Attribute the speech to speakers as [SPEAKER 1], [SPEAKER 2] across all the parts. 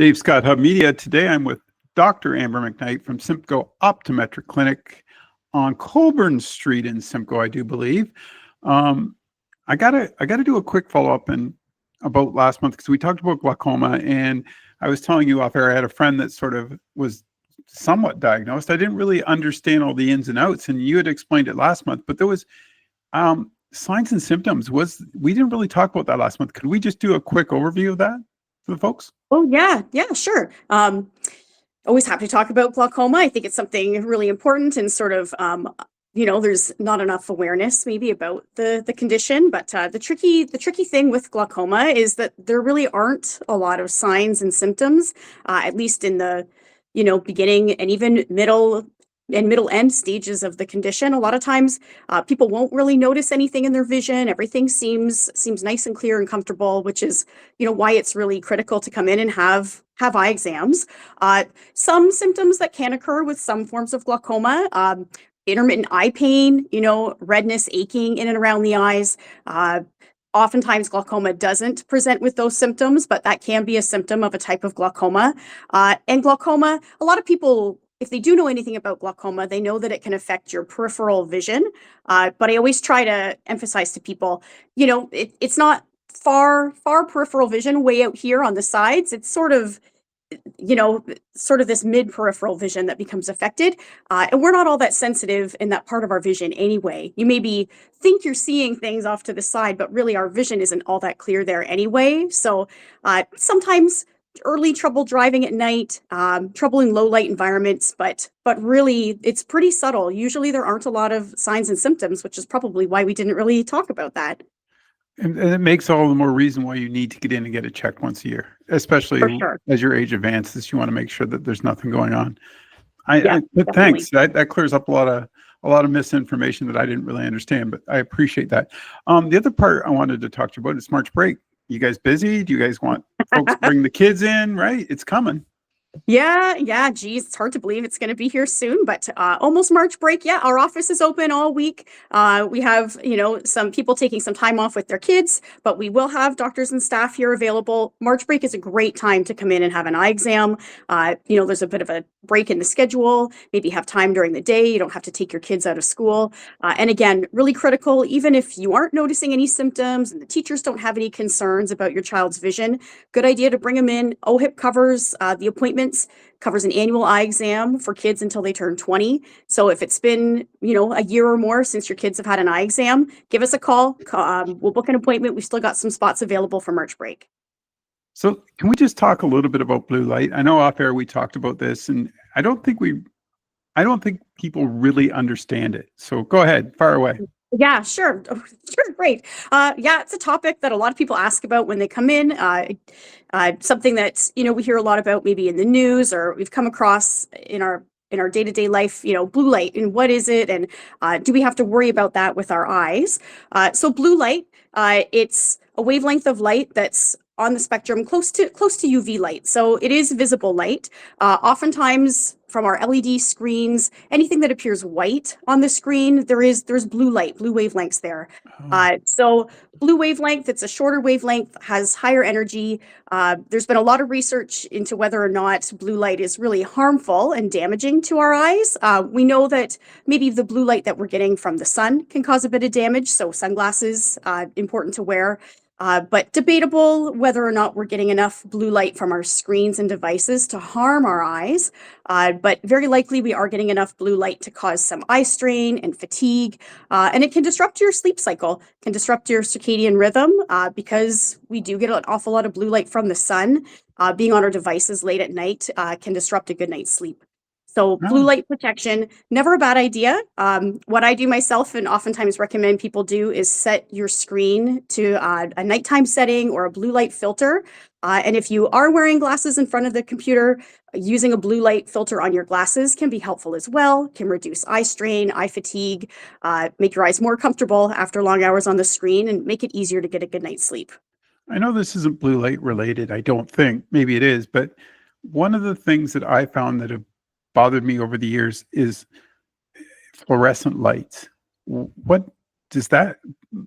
[SPEAKER 1] Dave Scott, Hub Media. Today I'm with Dr. Amber McKnight from Simcoe Optometric Clinic on Colburn Street in Simcoe, I do believe. I gotta do a quick follow-up about last month because we talked about glaucoma, and I was telling you off air I had a friend that sort of was somewhat diagnosed. I didn't really understand all the ins and outs, and you had explained it last month, but there was signs and symptoms. We didn't really talk about that last month. Could we just do a quick overview of that for the folks?
[SPEAKER 2] Oh, yeah, sure. Always happy to talk about glaucoma. I think it's something really important and sort of, there's not enough awareness maybe about the condition, but the tricky thing with glaucoma is that there really aren't a lot of signs and symptoms, at least in the, beginning and even middle end stages of the condition. A lot of times people won't really notice anything in their vision. Everything seems nice and clear and comfortable, which is, why it's really critical to come in and have eye exams. Some symptoms that can occur with some forms of glaucoma, intermittent eye pain, redness, aching in and around the eyes. Oftentimes glaucoma doesn't present with those symptoms, but that can be a symptom of a type of glaucoma. And glaucoma, a lot of people, if they do know anything about glaucoma, they know that it can affect your peripheral vision. But I always try to emphasize to people, it's not far peripheral vision way out here on the sides. It's sort of this mid-peripheral vision that becomes affected. And we're not all that sensitive in that part of our vision anyway. You maybe think you're seeing things off to the side, but really our vision isn't all that clear there anyway. So sometimes early trouble driving at night, trouble in low light environments, but really it's pretty subtle. Usually there aren't a lot of signs and symptoms, which is probably why we didn't really talk about that.
[SPEAKER 1] And it makes all the more reason why you need to get in and get it checked once a year, especially as your age advances. You want to make sure that there's nothing going on. But thanks. That clears up a lot of misinformation that I didn't really understand, but I appreciate that. The other part I wanted to talk to you about is March break. You guys busy? Do you guys want folks to bring the kids in? Right? It's coming.
[SPEAKER 2] Yeah. Geez, it's hard to believe it's going to be here soon, but almost March break. Yeah, our office is open all week. We have, some people taking some time off with their kids, but we will have doctors and staff here available. March break is a great time to come in and have an eye exam. There's a bit of a break in the schedule. Maybe have time during the day. You don't have to take your kids out of school. And again, really critical, even if you aren't noticing any symptoms and the teachers don't have any concerns about your child's vision, good idea to bring them in. OHIP covers the appointment. Covers an annual eye exam for kids until they turn 20. So if it's been, a year or more since your kids have had an eye exam, give us a call. We'll book an appointment. We've still got some spots available for March break.
[SPEAKER 1] So can we just talk a little bit about blue light? I know off air we talked about this, and I don't think people really understand it. So go ahead, fire away.
[SPEAKER 2] Yeah, sure. Sure. Great. It's a topic that a lot of people ask about when they come in. Something that, we hear a lot about maybe in the news or we've come across in our day-to-day life, blue light, and what is it? And do we have to worry about that with our eyes? So blue light, it's a wavelength of light that's on the spectrum close to UV light. So it is visible light. Oftentimes from our LED screens, anything that appears white on the screen, there's blue light, blue wavelengths there. So blue wavelength, it's a shorter wavelength, has higher energy. There's been a lot of research into whether or not blue light is really harmful and damaging to our eyes. We know that maybe the blue light that we're getting from the sun can cause a bit of damage. So sunglasses, important to wear. But debatable whether or not we're getting enough blue light from our screens and devices to harm our eyes. But very likely we are getting enough blue light to cause some eye strain and fatigue. And it can disrupt your sleep cycle, can disrupt your circadian rhythm because we do get an awful lot of blue light from the sun. Being on our devices late at night can disrupt a good night's sleep. So blue light protection, never a bad idea. What I do myself and oftentimes recommend people do is set your screen to a nighttime setting or a blue light filter. And if you are wearing glasses in front of the computer, using a blue light filter on your glasses can be helpful as well, can reduce eye strain, eye fatigue, make your eyes more comfortable after long hours on the screen, and make it easier to get a good night's sleep.
[SPEAKER 1] I know this isn't blue light related, I don't think. Maybe it is, but one of the things that I found that have bothered me over the years is fluorescent lights. What does that,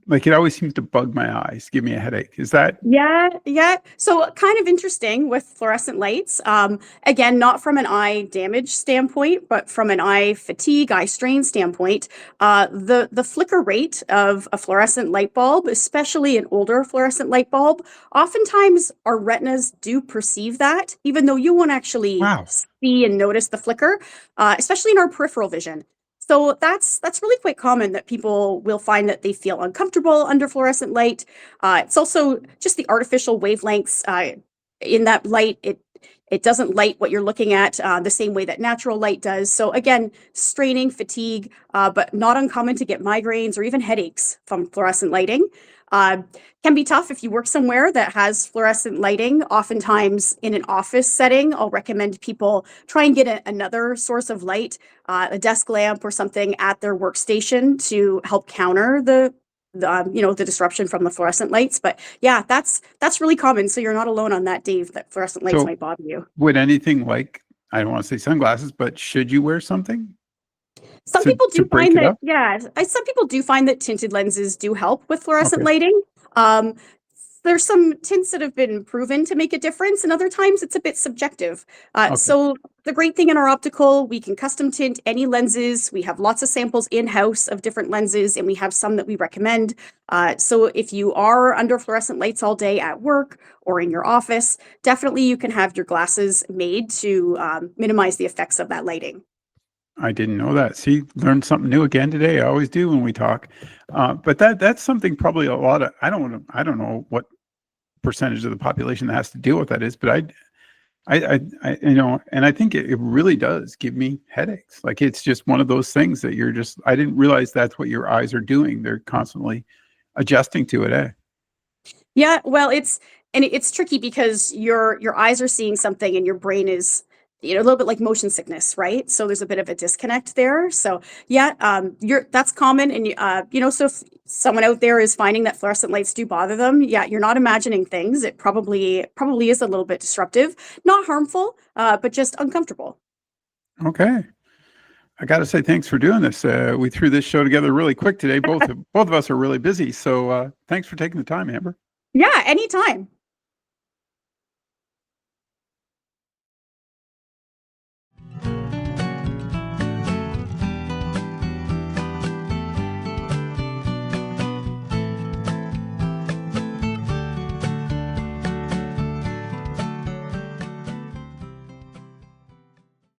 [SPEAKER 1] like, it always seems to bug my eyes, give me a headache. Is that
[SPEAKER 2] Yeah, yeah. So kind of interesting with fluorescent lights. Again, not from an eye damage standpoint, but from an eye fatigue, eye strain standpoint. The flicker rate of a fluorescent light bulb, especially an older fluorescent light bulb, oftentimes our retinas do perceive that, even though you won't actually
[SPEAKER 1] wow?
[SPEAKER 2] see and notice the flicker, especially in our peripheral vision. So that's really quite common that people will find that they feel uncomfortable under fluorescent light. It's also just the artificial wavelengths in that light. It doesn't light what you're looking at the same way that natural light does. So again, straining, fatigue, but not uncommon to get migraines or even headaches from fluorescent lighting. Can be tough if you work somewhere that has fluorescent lighting. Oftentimes in an office setting, I'll recommend people try and get another source of light, a desk lamp or something at their workstation to help counter the disruption from the fluorescent lights. But yeah, that's really common. So you're not alone on that, Dave, that fluorescent lights
[SPEAKER 1] So
[SPEAKER 2] might bother you.
[SPEAKER 1] would anything like, I don't want to say sunglasses, but should you wear something
[SPEAKER 2] Some people
[SPEAKER 1] to
[SPEAKER 2] do
[SPEAKER 1] break
[SPEAKER 2] find
[SPEAKER 1] it
[SPEAKER 2] that,
[SPEAKER 1] up?
[SPEAKER 2] yeah, some people do find that tinted lenses do help with fluorescent
[SPEAKER 1] Okay.
[SPEAKER 2] lighting. Um, there's some tints that have been proven to make a difference, and other times it's a bit subjective.
[SPEAKER 1] Okay.
[SPEAKER 2] So the great thing in our optical, we can custom tint any lenses. We have lots of samples in-house of different lenses, and we have some that we recommend. So if you are under fluorescent lights all day at work or in your office, definitely you can have your glasses made to minimize the effects of that lighting.
[SPEAKER 1] I didn't know that. See, learned something new again today. I always do when we talk. But that's something probably a lot of, I don't know what percentage of the population that has to deal with that is, but I and I think it really does give me headaches. Like, it's just one of those things that you're just, I didn't realize that's what your eyes are doing. They're constantly adjusting to it. Eh?
[SPEAKER 2] Yeah, well, it's tricky because your eyes are seeing something and your brain is, a little bit like motion sickness, right? So there's a bit of a disconnect there. So yeah, that's common, and so if someone out there is finding that fluorescent lights do bother them, yeah, you're not imagining things. It probably is a little bit disruptive, not harmful, but just uncomfortable.
[SPEAKER 1] Okay. I got to say thanks for doing this. We threw this show together really quick today. Both of us are really busy. So thanks for taking the time, Amber.
[SPEAKER 2] Yeah, anytime.